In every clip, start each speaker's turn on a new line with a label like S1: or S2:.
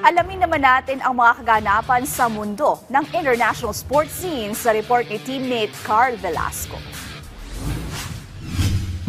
S1: Alamin naman natin ang mga kaganapan sa mundo ng international sports scene sa report ni teammate Carl Velasco.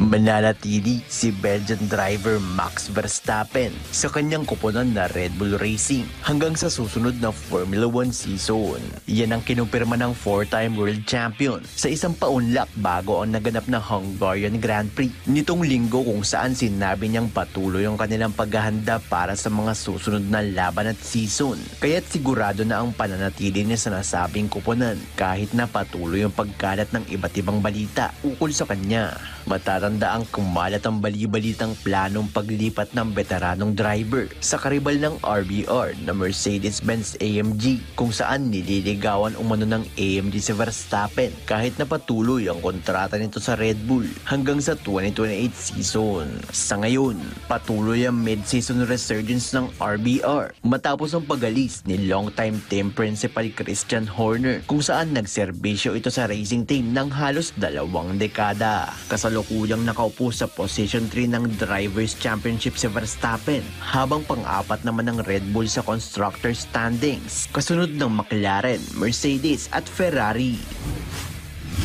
S2: Mananatili si Belgian driver Max Verstappen sa kanyang koponan na Red Bull Racing hanggang sa susunod na Formula 1 season. Yan ang kinumpirma ng 4-time world champion sa isang paunlak bago ang naganap na Hungarian Grand Prix nitong linggo, kung saan sinabi niyang patuloy ang kanilang paghahanda para sa mga susunod na laban at season. Kaya't sigurado na ang pananatili niya sa nasabing koponan kahit na patuloy ang pagkalat ng iba't ibang balita ukol sa kanya. Matatanda ang kumalat ang bali-balitang planong paglipat ng veteranong driver sa karibal ng RBR na Mercedes-Benz AMG, kung saan nililigawan umano ng AMG si Verstappen kahit na patuloy ang kontrata nito sa Red Bull hanggang sa 2028 season. Sa ngayon, patuloy ang mid-season resurgence ng RBR matapos ang pag-alis ni long-time team principal Christian Horner, kung saan nagserbisyo ito sa racing team ng halos 2 dekada. Kasalukuyang nakaupo sa position 3 ng Drivers' Championship si Verstappen, habang pang-apat naman ng Red Bull sa constructor standings, kasunod ng McLaren, Mercedes at Ferrari.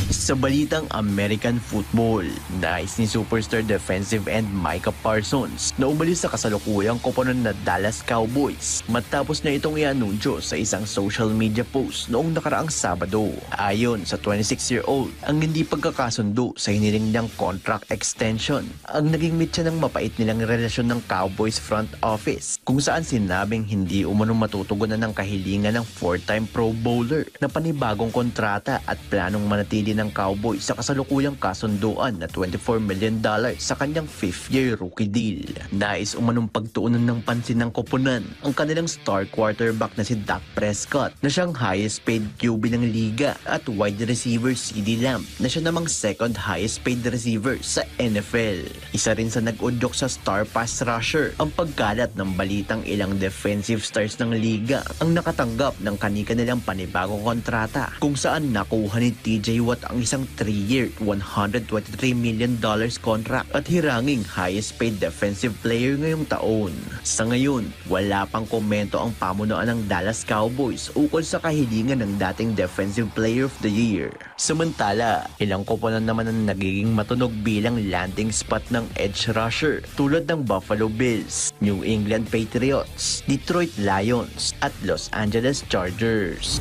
S2: Sa balitang American football, nais ni superstar defensive end Micah Parsons na umalis sa kasalukuyang koponan na Dallas Cowboys matapos na itong i-anunsyo sa isang social media post noong nakaraang Sabado. Ayon sa 26-year-old, ang hindi pagkakasundo sa hiniling niyang contract extension ang naging mitya ng mapait nilang relasyon ng Cowboys front office, kung saan sinabing hindi umanong matutugunan ng kahilingan ng 4-time Pro Bowler na panibagong kontrata at planong manatili ng Cowboys sa kasalukuyang kasunduan na $24 million sa kanyang 5th-year rookie deal. Nais umanong pagtuunan ng pansin ng koponan ang kanilang star quarterback na si Dak Prescott na siyang highest paid QB ng liga at wide receiver CeeDee Lamb na siya namang second highest paid receiver sa NFL. Isa rin sa nag-udyok sa star pass rusher ang pagkalat ng balitang ilang defensive stars ng liga ang nakatanggap ng kani-kanilang panibagong kontrata, kung saan nakuha ni TJ Watt ang isang 3-year, $123 million contract at hiranging highest paid defensive player ngayong taon. Sa ngayon, wala pang komento ang pamunuan ng Dallas Cowboys ukol sa kahilingan ng dating defensive player of the year. Samantala, ilang koponan naman ang nagiging matunog bilang landing spot ng edge rusher tulad ng Buffalo Bills, New England Patriots, Detroit Lions at Los Angeles Chargers.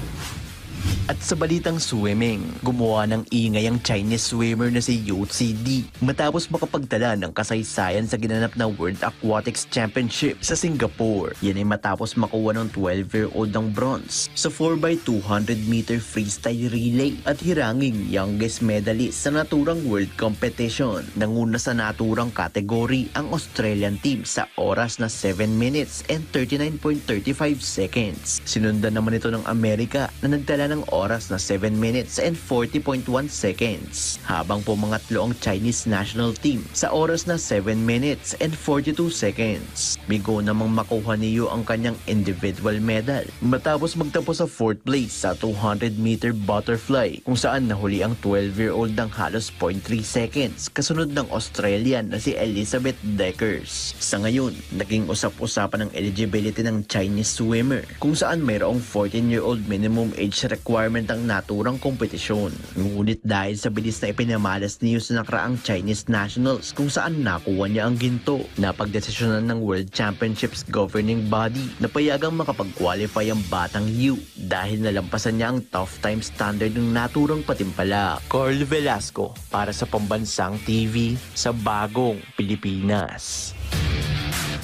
S2: At sa balitang swimming, gumawa ng ingay ang Chinese swimmer na si Yu Cidi matapos makapagtala ng kasaysayan sa ginanap na World Aquatics Championship sa Singapore. Yan ay matapos makuha ng 12-year-old ng bronze sa 4x200 meter freestyle relay at hiranging youngest medalist sa naturang world competition. Nanguna sa naturang kategory ang Australian team sa oras na 7 minutes and 39.35 seconds. Sinundan naman ito ng Amerika na nagtala ng oras na 7 minutes and 40.1 seconds, habang pumangatlo ang Chinese national team sa oras na 7 minutes and 42 seconds. Bigo namang makuha ni Yu ang kanyang individual medal matapos magtapos sa 4th place sa 200 meter butterfly, kung saan nahuli ang 12-year-old ng halos 0.3 seconds kasunod ng Australian na si Elizabeth Deckers. Sa ngayon, naging usap-usapan ang eligibility ng Chinese swimmer, kung saan mayroong 14-year-old minimum age requirement ang naturang kompetisyon. Ngunit dahil sa bilis na ipinamalas ni Yu sa nakaraang Chinese nationals kung saan nakuha niya ang ginto, napagdesisyonan ng World Championships governing body na payagang makapag-qualify ang batang Yu dahil nalampasan niya ang tough time standard ng naturang patimpala. Carl Velasco para sa Pambansang TV sa Bagong Pilipinas.